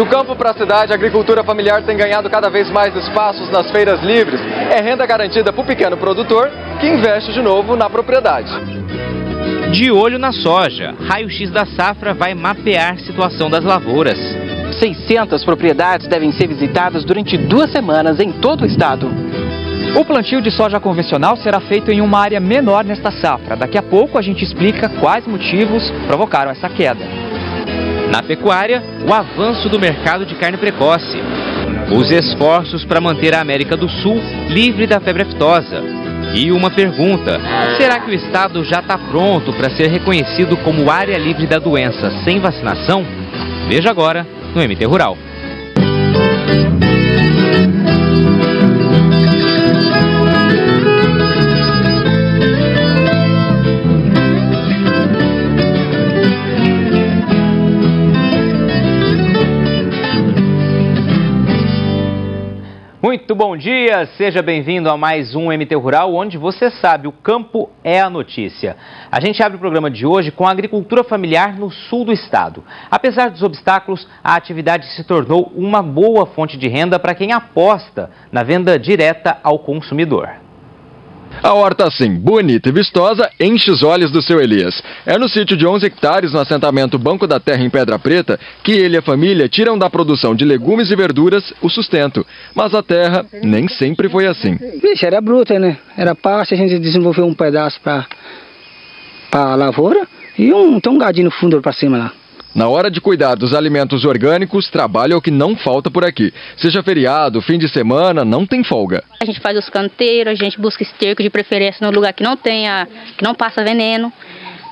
Do campo para a cidade, a agricultura familiar tem ganhado cada vez mais espaços nas feiras livres. É renda garantida para o pequeno produtor que investe de novo na propriedade. De olho na soja, Raio-X da Safra vai mapear a situação das lavouras. 600 propriedades devem ser visitadas durante 2 semanas em todo o estado. O plantio de soja convencional será feito em uma área menor nesta safra. Daqui a pouco a gente explica quais motivos provocaram essa queda. Na pecuária, o avanço do mercado de carne precoce. Os esforços para manter a América do Sul livre da febre aftosa. E uma pergunta: será que o estado já está pronto para ser reconhecido como área livre da doença sem vacinação? Veja agora no MT Rural. Muito bom dia, seja bem-vindo a mais um MT Rural, onde você sabe, o campo é a notícia. A gente abre o programa de hoje com a agricultura familiar no sul do estado. Apesar dos obstáculos, a atividade se tornou uma boa fonte de renda para quem aposta na venda direta ao consumidor. A horta assim, bonita e vistosa, enche os olhos do seu Elias. É no sítio de 11 hectares, no assentamento Banco da Terra em Pedra Preta, que ele e a família tiram da produção de legumes e verduras o sustento. Mas a terra nem sempre foi assim. Vixe, era bruta, né? Era pasto, a gente desenvolveu um pedaço para a lavoura e tem um gadinho no fundo para cima lá. Na hora de cuidar dos alimentos orgânicos, trabalho é o que não falta por aqui. Seja feriado, fim de semana, não tem folga. A gente faz os canteiros, a gente busca esterco de preferência no lugar que não passa veneno.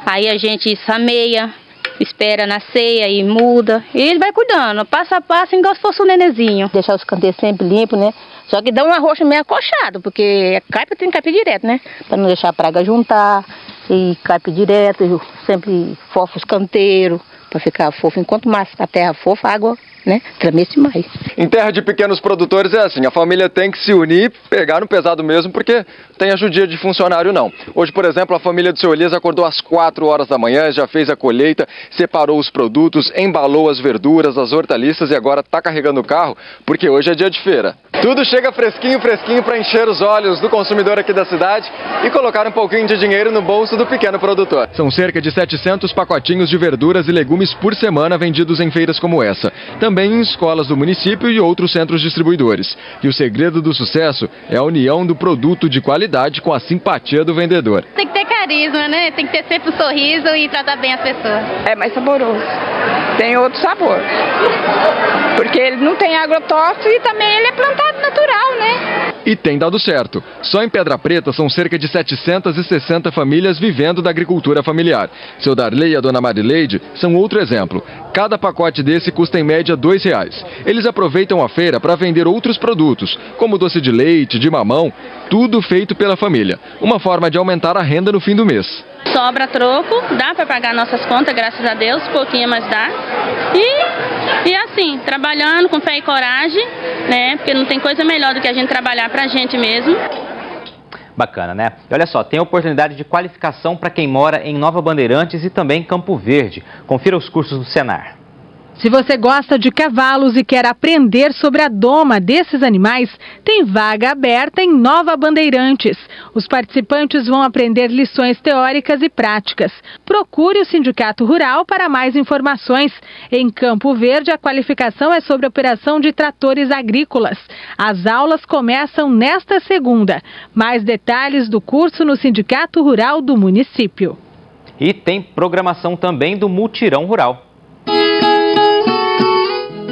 Aí a gente sameia, espera nascer e muda. E ele vai cuidando, passo a passo, igual se fosse um nenezinho. Deixar os canteiros sempre limpos, né? Só que dá um arroz meio acochado, porque caipa tem que caipir direto, né? Para não deixar a praga juntar. E caipe direto, eu sempre fofo os canteiros. Para ficar fofo. Enquanto mais a terra fofa, a água, né, tremesse mais. Em terra de pequenos produtores é assim, a família tem que se unir, pegar no pesado mesmo, porque tem ajudia de funcionário não. Hoje, por exemplo, a família do seu Elias acordou às 4 horas da manhã, já fez a colheita, separou os produtos, embalou as verduras, as hortaliças e agora está carregando o carro, porque hoje é dia de feira. Tudo chega fresquinho para encher os olhos do consumidor aqui da cidade e colocar um pouquinho de dinheiro no bolso do pequeno produtor. São cerca de 700 pacotinhos de verduras e legumes por semana vendidos em feiras como essa. Também em escolas do município e outros centros distribuidores. E o segredo do sucesso é a união do produto de qualidade com a simpatia do vendedor. Tem que ter carisma, né? Tem que ter sempre um sorriso e tratar bem as pessoas. É mais saboroso. Tem outro sabor. Porque ele não tem agrotóxico e também ele é plantado natural, né? E tem dado certo. Só em Pedra Preta são cerca de 760 famílias vivendo da agricultura familiar. Seu Darley e a dona Marileide são outro exemplo. Cada pacote desse custa em média R$2. Eles aproveitam a feira para vender outros produtos, como doce de leite, de mamão, tudo feito pela família. Uma forma de aumentar a renda no fim do mês. Sobra troco, dá para pagar nossas contas, graças a Deus, pouquinho, mas dá. E assim, trabalhando com fé e coragem, né? Porque não tem coisa melhor do que a gente trabalhar pra gente mesmo. Bacana, né? E olha só, tem oportunidade de qualificação para quem mora em Nova Bandeirantes e também Campo Verde. Confira os cursos do Senar. Se você gosta de cavalos e quer aprender sobre a doma desses animais, tem vaga aberta em Nova Bandeirantes. Os participantes vão aprender lições teóricas e práticas. Procure o Sindicato Rural para mais informações. Em Campo Verde, a qualificação é sobre a operação de tratores agrícolas. As aulas começam nesta segunda. Mais detalhes do curso no Sindicato Rural do município. E tem programação também do Mutirão Rural.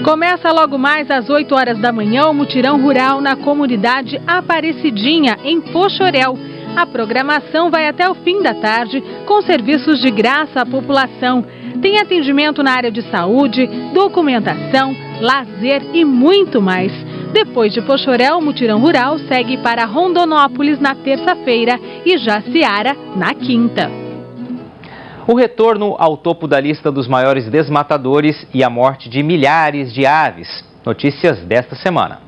Começa logo mais às 8 horas da manhã o Mutirão Rural na comunidade Aparecidinha, em Poxoréu. A programação vai até o fim da tarde, com serviços de graça à população. Tem atendimento na área de saúde, documentação, lazer e muito mais. Depois de Poxoréu, o Mutirão Rural segue para Rondonópolis na terça-feira e Jaciara na quinta. O retorno ao topo da lista dos maiores desmatadores e a morte de milhares de aves. Notícias desta semana.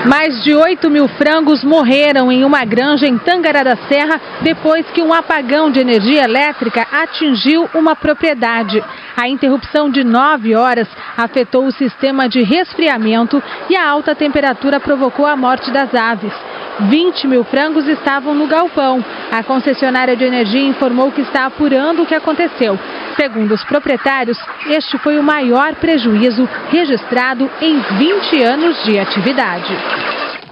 Mais de 8 mil frangos morreram em uma granja em Tangará da Serra depois que um apagão de energia elétrica atingiu uma propriedade. A interrupção de 9 horas afetou o sistema de resfriamento e a alta temperatura provocou a morte das aves. 20 mil frangos estavam no galpão. A concessionária de energia informou que está apurando o que aconteceu. Segundo os proprietários, este foi o maior prejuízo registrado em 20 anos de atividade.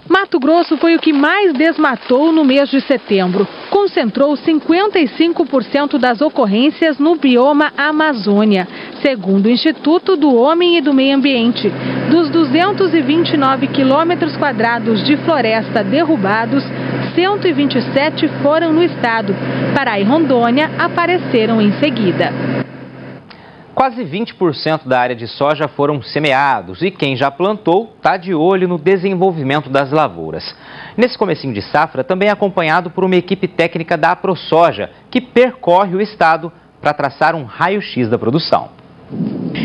Mato Grosso foi o que mais desmatou no mês de setembro. Concentrou 55% das ocorrências no bioma Amazônia, segundo o Instituto do Homem e do Meio Ambiente. Dos 229 quilômetros quadrados de floresta derrubados, 127 foram no estado. Pará e Rondônia apareceram em seguida. Quase 20% da área de soja foram semeados e quem já plantou está de olho no desenvolvimento das lavouras. Nesse comecinho de safra, também é acompanhado por uma equipe técnica da AproSoja, que percorre o estado para traçar um raio-x da produção.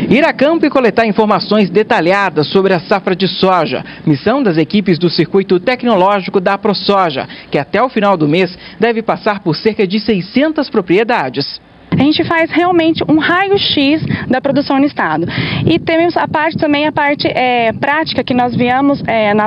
Ir a campo e coletar informações detalhadas sobre a safra de soja. Missão das equipes do Circuito Tecnológico da AproSoja, que até o final do mês deve passar por cerca de 600 propriedades. A gente faz realmente um raio-x da produção no estado. E temos a parte prática que nós viemos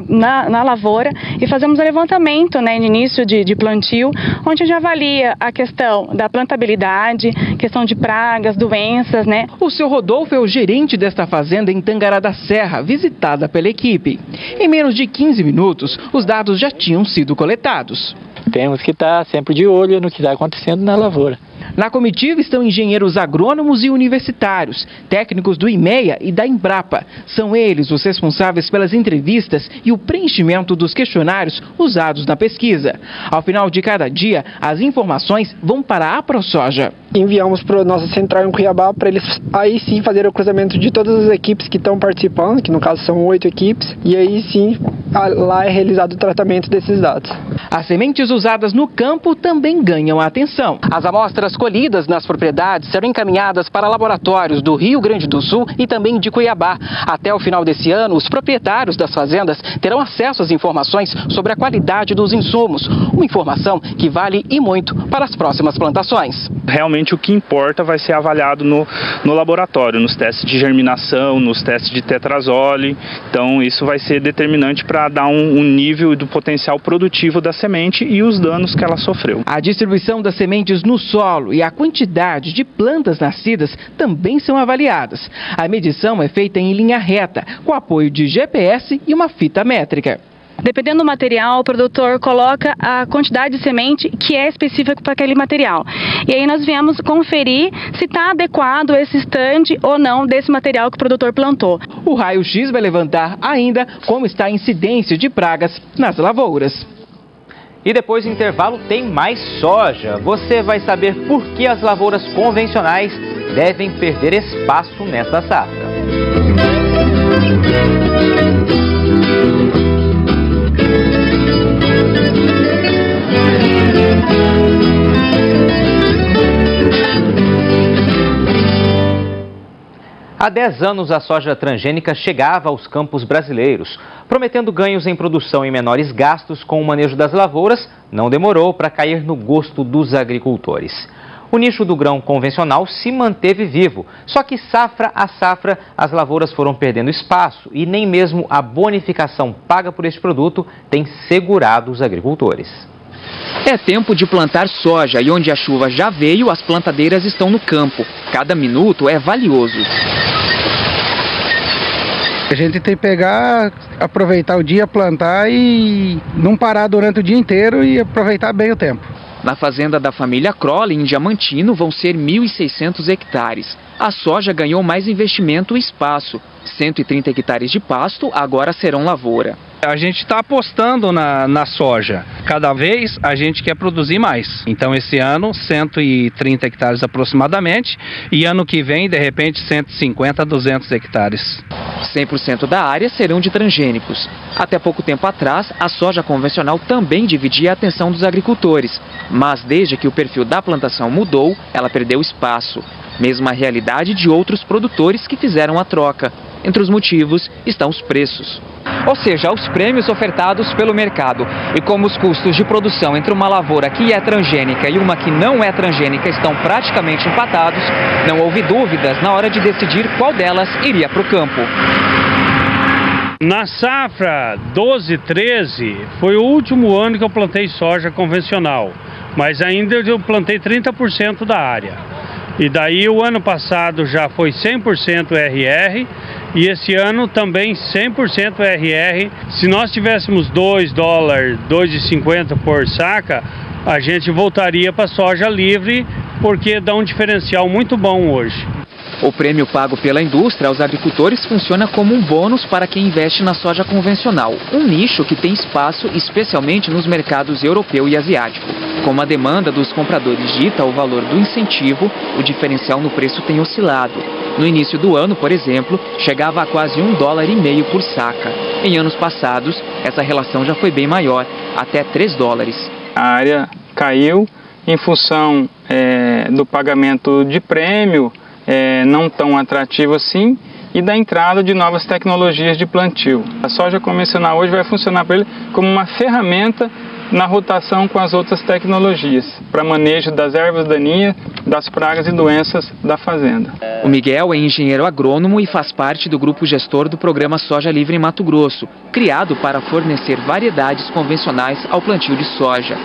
na lavoura e fazemos o levantamento, de início de plantio, onde a gente avalia a questão da plantabilidade, questão de pragas, doenças, O seu Rodolfo é o gerente desta fazenda em Tangará da Serra, visitada pela equipe. Em menos de 15 minutos, os dados já tinham sido coletados. Temos que estar sempre de olho no que está acontecendo na lavoura. Na comitiva estão engenheiros agrônomos e universitários, técnicos do IMEA e da Embrapa. São eles os responsáveis pelas entrevistas e o preenchimento dos questionários usados na pesquisa. Ao final de cada dia, as informações vão para a AproSoja. Enviamos para a nossa central em Cuiabá para eles aí sim fazer o cruzamento de todas as equipes que estão participando, que no caso são 8 equipes, e aí sim lá é realizado o tratamento desses dados. As sementes usadas no campo também ganham a atenção. As amostras colhidas nas propriedades serão encaminhadas para laboratórios do Rio Grande do Sul e também de Cuiabá. Até o final desse ano, os proprietários das fazendas terão acesso às informações sobre a qualidade dos insumos, uma informação que vale e muito para as próximas plantações. Realmente o que importa vai ser avaliado no laboratório, nos testes de germinação, nos testes de tetrazole. Então isso vai ser determinante para dar um nível do potencial produtivo da semente e os danos que ela sofreu. A distribuição das sementes no solo e a quantidade de plantas nascidas também são avaliadas. A medição é feita em linha reta, com apoio de GPS e uma fita métrica. Dependendo do material, o produtor coloca a quantidade de semente que é específica para aquele material. E aí nós viemos conferir se está adequado esse estande ou não desse material que o produtor plantou. O raio-x vai levantar ainda como está a incidência de pragas nas lavouras. E depois do intervalo tem mais soja. Você vai saber por que as lavouras convencionais devem perder espaço nesta safra. Há 10 anos, a soja transgênica chegava aos campos brasileiros, prometendo ganhos em produção e menores gastos com o manejo das lavouras. Não demorou para cair no gosto dos agricultores. O nicho do grão convencional se manteve vivo, só que safra a safra as lavouras foram perdendo espaço e nem mesmo a bonificação paga por este produto tem segurado os agricultores. É tempo de plantar soja e onde a chuva já veio, as plantadeiras estão no campo. Cada minuto é valioso. A gente tem que pegar, aproveitar o dia, plantar e não parar durante o dia inteiro e aproveitar bem o tempo. Na fazenda da família Crowley, em Diamantino, vão ser 1.600 hectares. A soja ganhou mais investimento e espaço. 130 hectares de pasto agora serão lavoura. A gente está apostando na soja. Cada vez a gente quer produzir mais. Então esse ano 130 hectares aproximadamente e ano que vem de repente 150 a 200 hectares. 100% da área serão de transgênicos. Até pouco tempo atrás, a soja convencional também dividia a atenção dos agricultores. Mas desde que o perfil da plantação mudou, ela perdeu espaço. Mesma realidade de outros produtores que fizeram a troca. Entre os motivos estão os preços. ou seja, os prêmios ofertados pelo mercado. E como os custos de produção entre uma lavoura que é transgênica e uma que não é transgênica estão praticamente empatados, não houve dúvidas na hora de decidir qual delas iria para o campo. Na safra 12-13 foi o último ano que eu plantei soja convencional, mas ainda eu plantei 30% da área. E daí o ano passado já foi 100% RR e esse ano também 100% RR. Se nós tivéssemos $2,50 por saca, a gente voltaria para a soja livre, porque dá um diferencial muito bom hoje. O prêmio pago pela indústria aos agricultores funciona como um bônus para quem investe na soja convencional, um nicho que tem espaço especialmente nos mercados europeu e asiático. Como a demanda dos compradores dita o valor do incentivo, o diferencial no preço tem oscilado. No início do ano, por exemplo, chegava a quase $1,50 por saca. Em anos passados, essa relação já foi bem maior, até $3. A área caiu em função do pagamento de prêmio, não tão atrativo assim, e da entrada de novas tecnologias de plantio. A soja convencional hoje vai funcionar para ele como uma ferramenta na rotação com as outras tecnologias, para manejo das ervas daninhas, das pragas e doenças da fazenda. O Miguel é engenheiro agrônomo e faz parte do grupo gestor do programa Soja Livre em Mato Grosso, criado para fornecer variedades convencionais ao plantio de soja.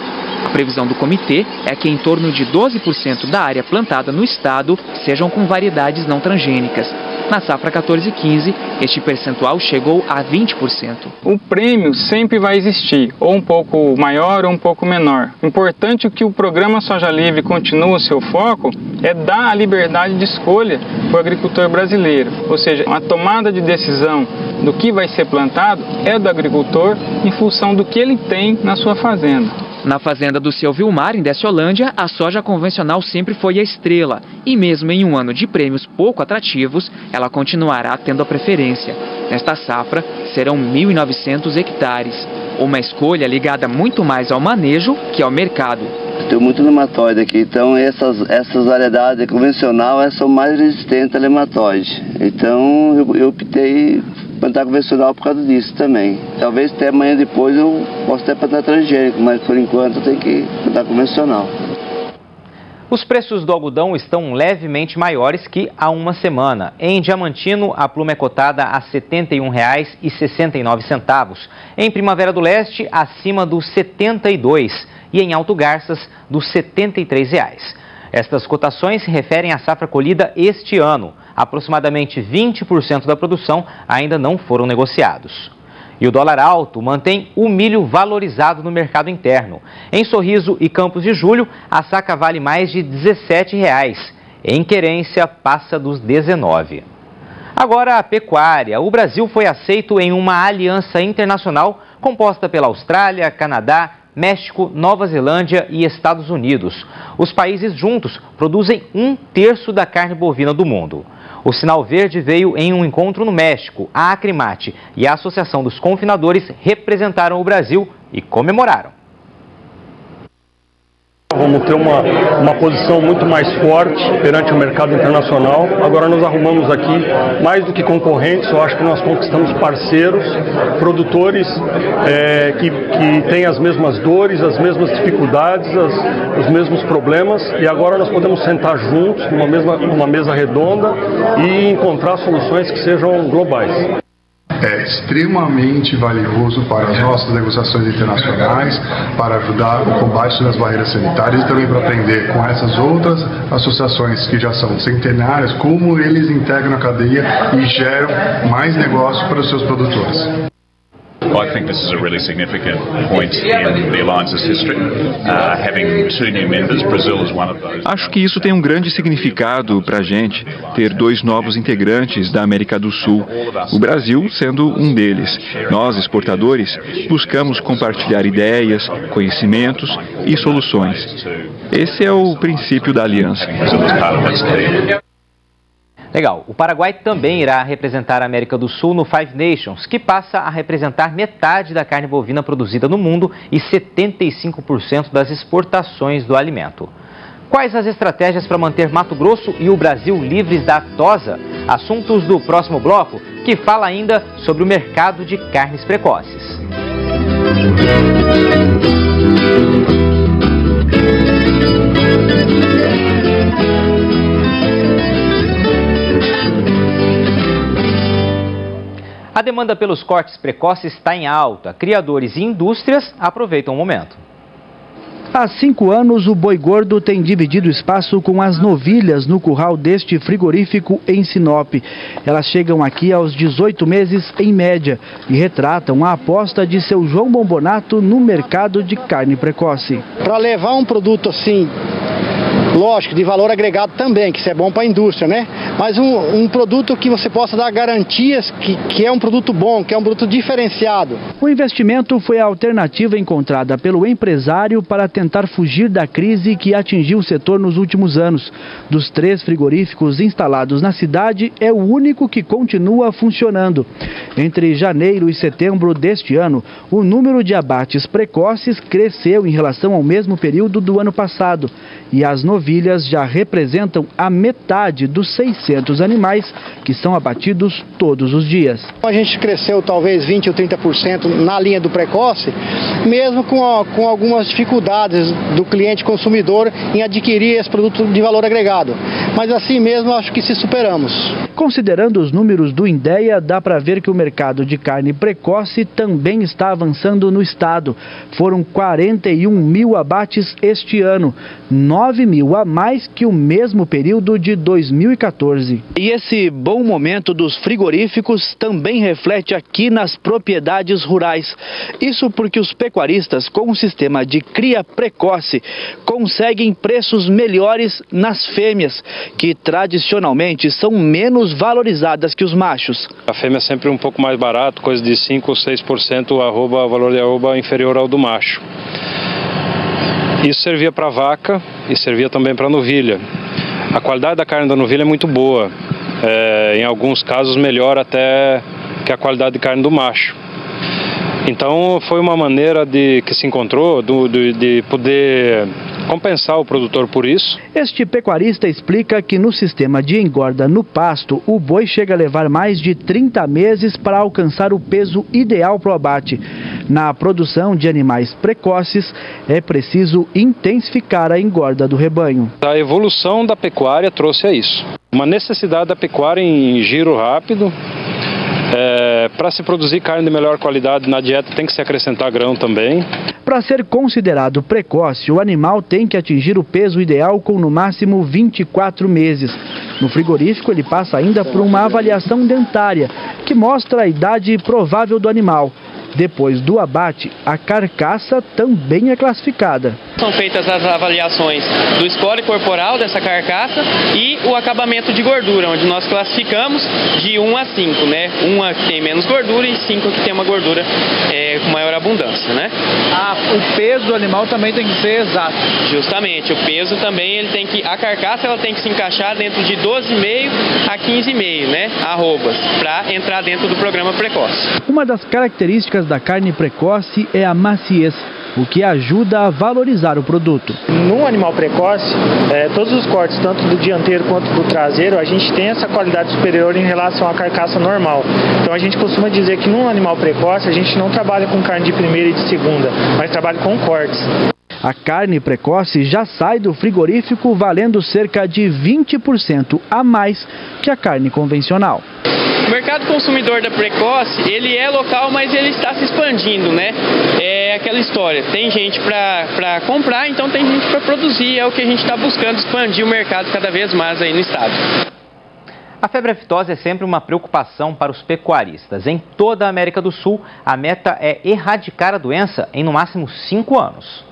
A previsão do comitê é que em torno de 12% da área plantada no estado sejam com variedades não transgênicas. Na safra 14-15, este percentual chegou a 20%. O prêmio sempre vai existir, ou um pouco maior ou um pouco menor. O importante é que o programa Soja Livre continue o seu foco é dar a liberdade de escolha para o agricultor brasileiro. Ou seja, a tomada de decisão do que vai ser plantado é do agricultor em função do que ele tem na sua fazenda. Na fazenda do seu Vilmar, em Desciolândia, a soja convencional sempre foi a estrela. E mesmo em um ano de prêmios pouco atrativos, ela continuará tendo a preferência. Nesta safra, serão 1.900 hectares. Uma escolha ligada muito mais ao manejo que ao mercado. Tem muito nematóide aqui, então essas variedades convencionais são mais resistentes a nematóide. Então eu optei plantar convencional por causa disso também. Talvez até amanhã depois eu possa até plantar transgênico, mas por enquanto eu tenho que plantar convencional. Os preços do algodão estão levemente maiores que há uma semana. Em Diamantino, a pluma é cotada a R$ 71,69. Em Primavera do Leste, acima dos R$ 72. E em Alto Garças, dos R$ 73. Estas cotações se referem à safra colhida este ano. Aproximadamente 20% da produção ainda não foram negociados. E o dólar alto mantém o milho valorizado no mercado interno. Em Sorriso e Campos de Julho, a saca vale mais de R$ 17. Em Querência, passa dos 19. Agora a pecuária. O Brasil foi aceito em uma aliança internacional composta pela Austrália, Canadá, México, Nova Zelândia e Estados Unidos. Os países juntos produzem 1/3 da carne bovina do mundo. O sinal verde veio em um encontro no México. A Acrimate e a Associação dos Confinadores representaram o Brasil e comemoraram. Vamos ter uma posição muito mais forte perante o mercado internacional. Agora nós arrumamos aqui, mais do que concorrentes, eu acho que nós conquistamos parceiros, produtores que têm as mesmas dores, as mesmas dificuldades, os mesmos problemas. E agora nós podemos sentar juntos numa mesa redonda e encontrar soluções que sejam globais. É extremamente valioso para as nossas negociações internacionais, para ajudar o combate das barreiras sanitárias e também para aprender com essas outras associações que já são centenárias, como eles integram a cadeia e geram mais negócio para os seus produtores. I think this is a really significant point in the alliance's history. Having two new members, Brazil is one of those. Acho que isso tem um grande significado para a gente, ter 2 novos integrantes da América do Sul, o Brasil sendo um deles. Nós, exportadores, buscamos compartilhar ideias, conhecimentos e soluções. Esse é o princípio da aliança. Legal. O Paraguai também irá representar a América do Sul no Five Nations, que passa a representar metade da carne bovina produzida no mundo e 75% das exportações do alimento. Quais as estratégias para manter Mato Grosso e o Brasil livres da aftosa? Assuntos do próximo bloco. que fala ainda sobre o mercado de carnes precoces. A demanda pelos cortes precoces está em alta. Criadores e indústrias aproveitam o momento. Há 5 anos, o boi gordo tem dividido espaço com as novilhas no curral deste frigorífico em Sinop. Elas chegam aqui aos 18 meses em média e retratam a aposta de seu João Bombonato no mercado de carne precoce. Para levar um produto assim, lógico, de valor agregado também, que isso é bom para a indústria, né? Mas um produto que você possa dar garantias que é um produto bom, que é um produto diferenciado. O investimento foi a alternativa encontrada pelo empresário para tentar fugir da crise que atingiu o setor nos últimos anos. Dos 3 frigoríficos instalados na cidade, é o único que continua funcionando. Entre janeiro e setembro deste ano, o número de abates precoces cresceu em relação ao mesmo período do ano passado. E as novilhas já representam a metade dos 600 animais que são abatidos todos os dias. A gente cresceu talvez 20% ou 30% na linha do precoce, mesmo com algumas dificuldades do cliente consumidor em adquirir esse produto de valor agregado. Mas assim mesmo acho que se superamos. Considerando os números do INDEA, dá para ver que o mercado de carne precoce também está avançando no estado. Foram 41 mil abates este ano, 9 mil a mais que o mesmo período de 2014. E esse bom momento dos frigoríficos também reflete aqui nas propriedades rurais. Isso porque os pecuaristas, com um sistema de cria precoce, conseguem preços melhores nas fêmeas, que tradicionalmente são menos valorizadas que os machos. A fêmea é sempre um pouco mais barato, coisa de 5 ou 6% o valor de arroba inferior ao do macho. Isso servia para vaca e servia também para novilha. A qualidade da carne da novilha é muito boa, em alguns casos melhor até que a qualidade de carne do macho. Então foi uma maneira que se encontrou de poder compensar o produtor por isso. Este pecuarista explica que no sistema de engorda no pasto, o boi chega a levar mais de 30 meses para alcançar o peso ideal para o abate. Na produção de animais precoces, é preciso intensificar a engorda do rebanho. A evolução da pecuária trouxe a isso. Uma necessidade da pecuária em giro rápido. Para se produzir carne de melhor qualidade na dieta tem que se acrescentar grão também. Para ser considerado precoce, o animal tem que atingir o peso ideal com no máximo 24 meses. No frigorífico ele passa ainda por uma avaliação dentária, que mostra a idade provável do animal. Depois do abate, a carcaça também é classificada. São feitas as avaliações do score corporal dessa carcaça e o acabamento de gordura, onde nós classificamos de 1 a 5, né? 1 que tem menos gordura e 5 que tem uma gordura com maior abundância, né? O peso do animal também tem que ser exato. Justamente, o peso também, a carcaça ela tem que se encaixar dentro de 12,5 a 15,5, né? Arrobas, para entrar dentro do programa precoce. Uma das características da carne precoce é a maciez, o que ajuda a valorizar o produto. Num animal precoce, todos os cortes, tanto do dianteiro quanto do traseiro, a gente tem essa qualidade superior em relação à carcaça normal. Então a gente costuma dizer que num animal precoce a gente não trabalha com carne de primeira e de segunda, mas trabalha com cortes. A carne precoce já sai do frigorífico valendo cerca de 20% a mais que a carne convencional. O mercado consumidor da precoce, ele é local, mas ele está se expandindo, né? É aquela história, tem gente para comprar, então tem gente para produzir, é o que a gente está buscando, expandir o mercado cada vez mais aí no estado. A febre aftosa é sempre uma preocupação para os pecuaristas. Em toda a América do Sul, a meta é erradicar a doença em no máximo 5 anos.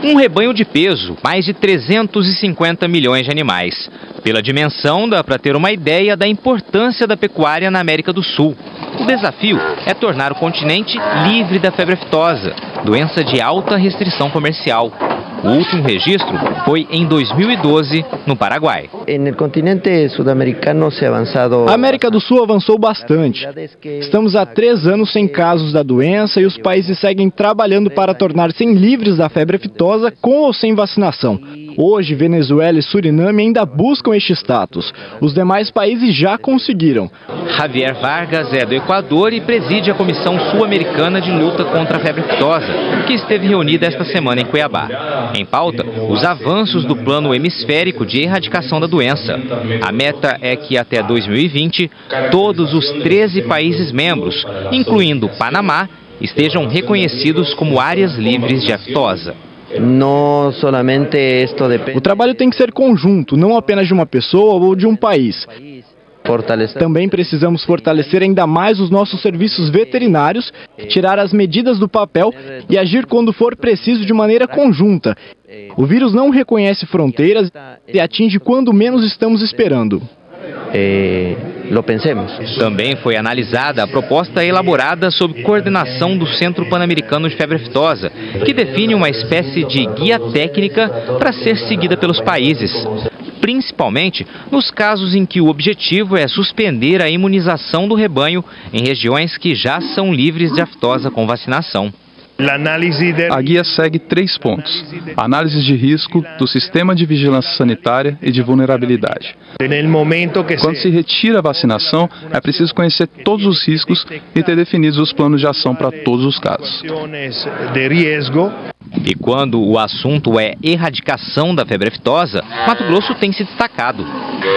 Um rebanho de peso, mais de 350 milhões de animais. Pela dimensão, dá para ter uma ideia da importância da pecuária na América do Sul. O desafio é tornar o continente livre da febre aftosa, doença de alta restrição comercial. O último registro foi em 2012, no Paraguai. No continente sudamericano se avançado. A América do Sul avançou bastante. Estamos há 3 anos sem casos da doença e os países seguem trabalhando para tornar-se livres da febre aftosa com ou sem vacinação. Hoje, Venezuela e Suriname ainda buscam este status. Os demais países já conseguiram. Javier Vargas é do Equador e preside a Comissão Sul-Americana de Luta contra a Febre Aftosa, que esteve reunida esta semana em Cuiabá. Em pauta, os avanços do Plano Hemisférico de Erradicação da doença. A meta é que até 2020, todos os 13 países membros, incluindo Panamá, estejam reconhecidos como áreas livres de aftosa. O trabalho tem que ser conjunto, não apenas de uma pessoa ou de um país. Também precisamos fortalecer ainda mais os nossos serviços veterinários, tirar as medidas do papel e agir quando for preciso de maneira conjunta. O vírus não reconhece fronteiras e atinge quando menos estamos esperando. Também foi analisada a proposta elaborada sob coordenação do Centro Pan-Americano de Febre Aftosa, que define uma espécie de guia técnica para ser seguida pelos países, principalmente nos casos em que o objetivo é suspender a imunização do rebanho em regiões que já são livres de aftosa com vacinação. A guia segue 3 pontos: análise de risco, do sistema de vigilância sanitária e de vulnerabilidade. Quando se retira a vacinação, é preciso conhecer todos os riscos e ter definidos os planos de ação para todos os casos. E quando o assunto é erradicação da febre aftosa, Mato Grosso tem se destacado.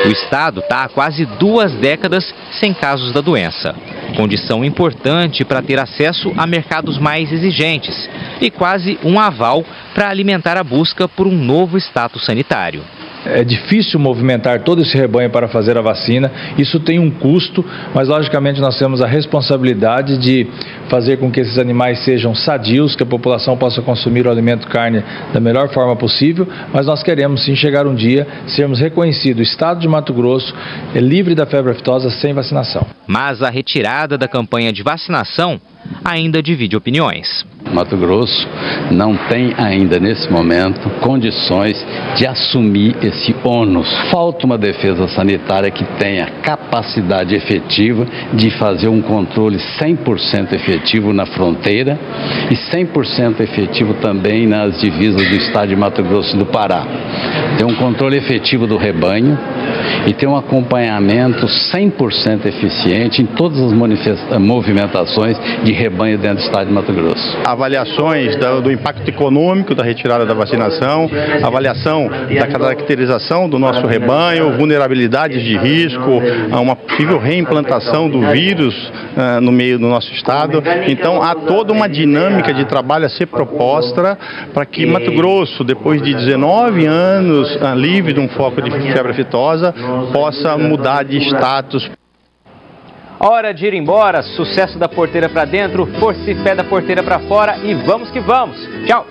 O estado está há quase 2 décadas sem casos da doença. Condição importante para ter acesso a mercados mais exigentes e quase um aval para alimentar a busca por um novo status sanitário. É difícil movimentar todo esse rebanho para fazer a vacina, isso tem um custo, mas logicamente nós temos a responsabilidade de fazer com que esses animais sejam sadios, que a população possa consumir o alimento carne da melhor forma possível, mas nós queremos sim chegar um dia, sermos reconhecidos, o estado de Mato Grosso é livre da febre aftosa sem vacinação. Mas a retirada da campanha de vacinação ainda divide opiniões. Mato Grosso não tem ainda nesse momento condições de assumir esse ônus. Falta uma defesa sanitária que tenha capacidade efetiva de fazer um controle 100% efetivo na fronteira e 100% efetivo também nas divisas do estado de Mato Grosso e do Pará. Ter um controle efetivo do rebanho e ter um acompanhamento 100% eficiente em todas as movimentações de rebanho dentro do estado de Mato Grosso. Avaliações do impacto econômico da retirada da vacinação, avaliação da caracterização do nosso rebanho, vulnerabilidades de risco, uma possível reimplantação do vírus no meio do nosso estado. Então há toda uma dinâmica de trabalho a ser proposta para que Mato Grosso, depois de 19 anos livre de um foco de febre aftosa, possa mudar de status. Hora de ir embora, sucesso da porteira para dentro, força e fé da porteira para fora e vamos que vamos. Tchau!